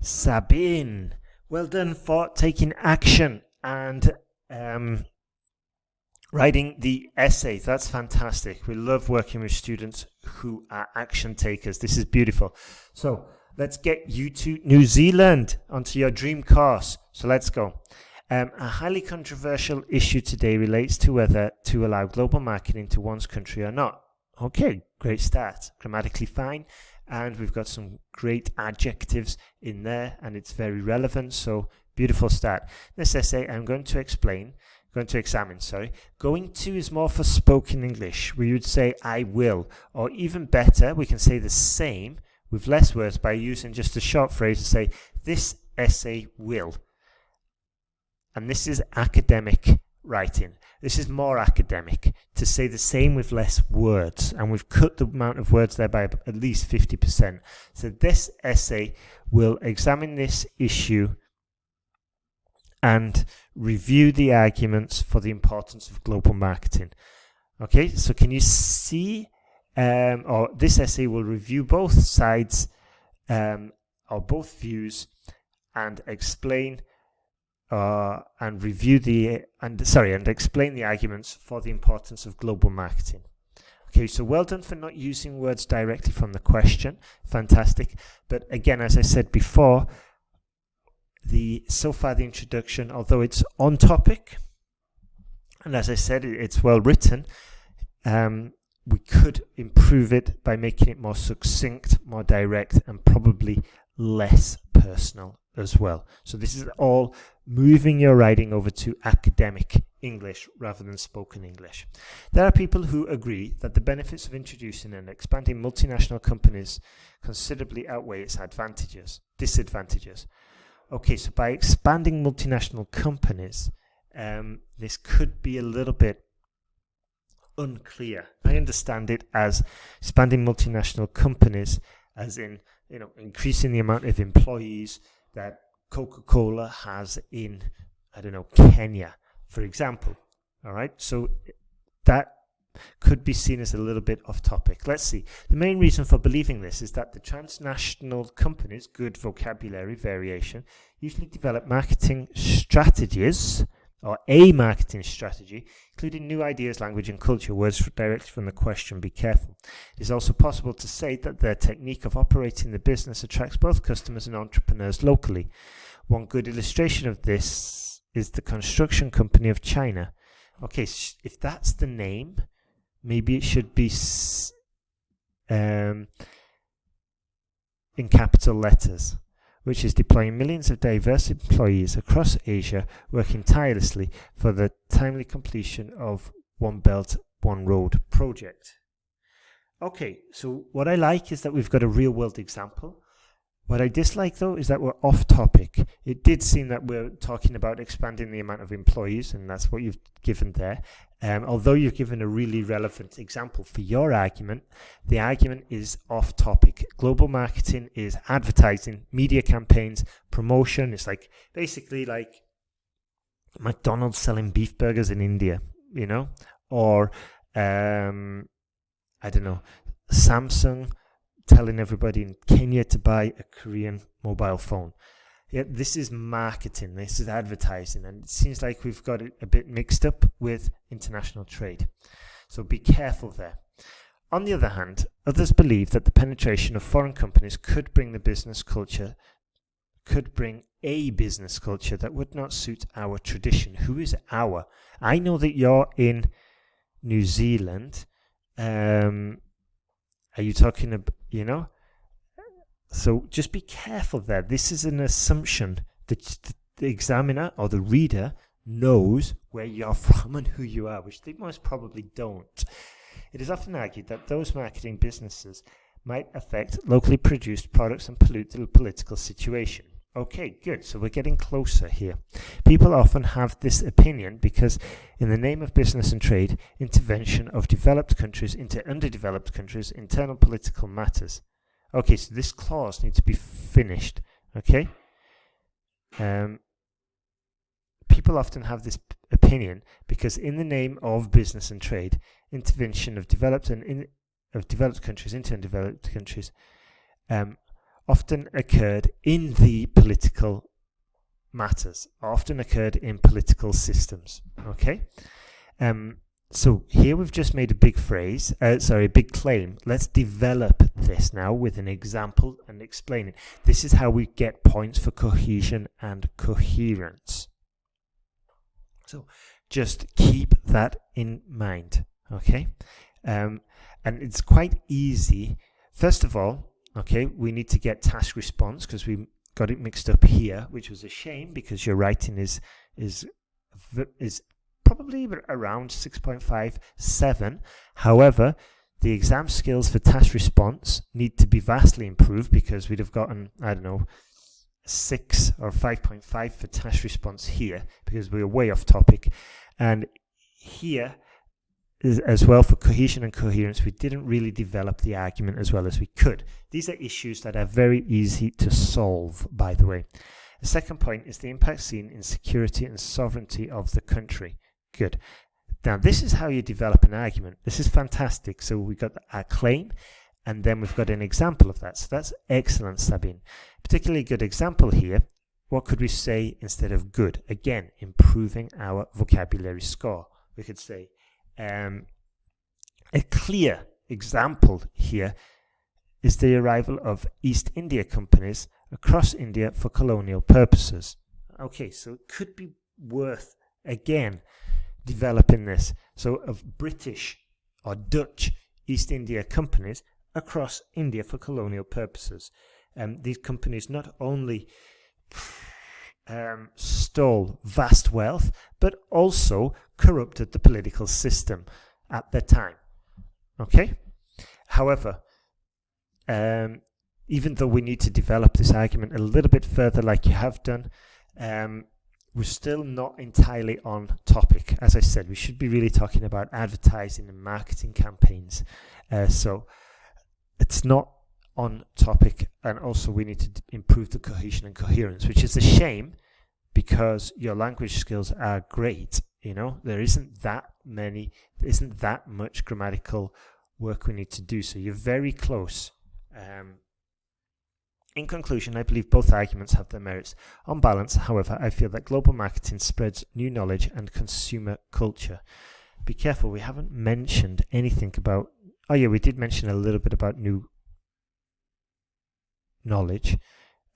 Sabin, well done for taking action and writing the essay. That's fantastic. We love working with students who are action takers. This is beautiful. So let's get you to New Zealand, onto your dream course. So let's go. A highly controversial issue today relates to whether to allow global marketing to one's country or not. Okay, great start. Grammatically fine. And we've got some great adjectives in there, and it's very relevant. So beautiful start. This essay I'm going to examine. Going to is more for spoken English. We would say I will, or even better, we can say the same with less words by using just a short phrase to say this essay will. And this is academic writing. This is more academic, to say the same with less words. And we've cut the amount of words there by at least 50%. So this essay will examine this issue and review the arguments for the importance of global marketing. Okay, so can you see, or this essay will review both sides or both views and explain and explain the arguments for the importance of global marketing. Okay, so well done for not using words directly from the question. Fantastic. But again, as I said before, so far the introduction, although it's on topic, and as I said, it's well written, we could improve it by making it more succinct, more direct, and probably less personal as well. So this is all moving your writing over to academic English rather than spoken English. There are people who agree that the benefits of introducing and expanding multinational companies considerably outweigh its disadvantages. Okay, so by expanding multinational companies, this could be a little bit unclear. I understand it as expanding multinational companies as in, increasing the amount of employees that Coca-Cola has in, Kenya, for example. All right, so that could be seen as a little bit off topic. Let's see. The main reason for believing this is that the transnational companies, good vocabulary variation, usually develop marketing strategies, or a marketing strategy, including new ideas, language, and culture. Words directly from the question, be careful. It is also possible to say that their technique of operating the business attracts both customers and entrepreneurs locally. One good illustration of this is the construction company of China. Okay, if that's the name, maybe it should be in capital letters, which is deploying millions of diverse employees across Asia, working tirelessly for the timely completion of One Belt, One Road project. Okay, so what I like is that we've got a real-world example. What I dislike, though, is that we're off topic. It did seem that we're talking about expanding the amount of employees, and that's what you've given there. Although you've given a really relevant example for your argument, the argument is off topic. Global marketing is advertising, media campaigns, promotion. It's basically like McDonald's selling beef burgers in India, or Samsung telling everybody in Kenya to buy a Korean mobile phone. Yeah, this is marketing, this is advertising, and it seems like we've got it a bit mixed up with international trade. So be careful there. On the other hand, others believe that the penetration of foreign companies could bring a business culture that would not suit our tradition. Who is our? I know that you're in New Zealand. Are you talking about, So just be careful there. This is an assumption that the examiner or the reader knows where you're from and who you are, which they most probably don't. It is often argued that those marketing businesses might affect locally produced products and pollute the political situation. Okay, good. So we're getting closer here. People often have this opinion because in the name of business and trade, intervention of developed countries into underdeveloped countries, internal political matters. Okay, so this clause needs to be finished. Okay? People often have this opinion because in the name of business and trade, intervention of developed countries into undeveloped countries, often occurred in the political matters, often occurred in political systems. Okay, so here we've just made a big a big claim. Let's develop this now with an example and explain it. This is how we get points for cohesion and coherence. So just keep that in mind, okay? And it's quite easy. First of all, okay, we need to get task response because we got it mixed up here, which was a shame because your writing is probably around 6.57. However, the exam skills for task response need to be vastly improved because we'd have gotten, I don't know, 6 or 5.5 for task response here because we were way off topic. And here as well for cohesion and coherence, we didn't really develop the argument as well as we could. These are issues that are very easy to solve, by the way. The second point is the impact seen in security and sovereignty of the country. Good. Now, this is how you develop an argument. This is fantastic. So we've got our claim, and then we've got an example of that. So that's excellent, Sabin. Particularly good example here. What could we say instead of good? Again, improving our vocabulary score. We could say a clear example here is the arrival of East India companies across India for colonial purposes. Okay, so it could be worth, again, developing this. So of British or Dutch East India companies across India for colonial purposes. These companies not only stole vast wealth, but also corrupted the political system at the time. Okay? However, even though we need to develop this argument a little bit further like you have done, we're still not entirely on topic. As I said, we should be really talking about advertising and marketing campaigns. So it's not on topic, and also we need to improve the cohesion and coherence, which is a shame because your language skills are great. You know, there isn't that much grammatical work we need to do. So you're very close. In conclusion, I believe both arguments have their merits. On balance, however, I feel that global marketing spreads new knowledge and consumer culture. Be careful, we haven't mentioned anything about... Oh yeah, we did mention a little bit about new knowledge,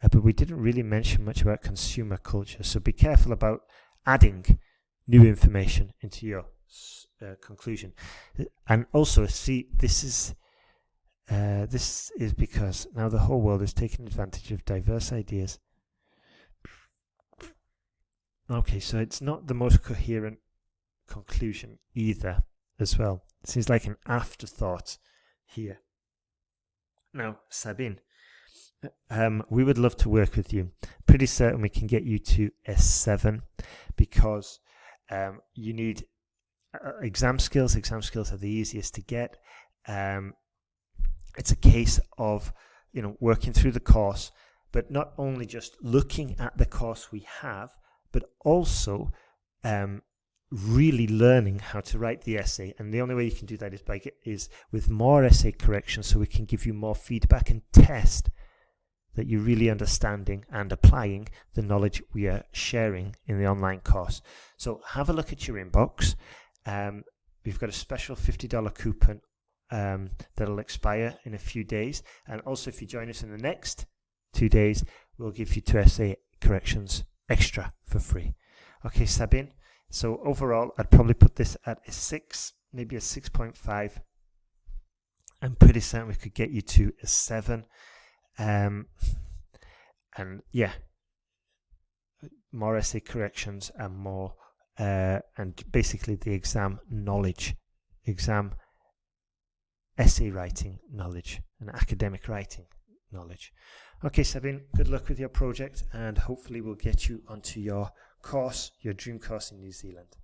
but we didn't really mention much about consumer culture. So be careful about adding new information into your conclusion. And also, see, this is because now the whole world is taking advantage of diverse ideas. Okay, so it's not the most coherent conclusion either as well. It seems like an afterthought here. Now, Sabin, we would love to work with you. Pretty certain we can get you to S7 because you need exam skills. Exam skills are the easiest to get. It's a case of, working through the course, but not only just looking at the course we have, but also really learning how to write the essay. And the only way you can do that is with more essay corrections, so we can give you more feedback and test that you're really understanding and applying the knowledge we are sharing in the online course. So have a look at your inbox. We've got a special $50 coupon that'll expire in a few days, and also if you join us in the next 2 days, we'll give you 2 essay corrections extra for free. Okay, Sabin, so overall I'd probably put this at a 6, maybe a 6.5. I'm pretty certain we could get you to a 7, and yeah, more essay corrections and more and basically the exam knowledge, essay writing knowledge and academic writing knowledge. Okay, Sabin, good luck with your project, and hopefully we'll get you onto your course, your dream course in New Zealand.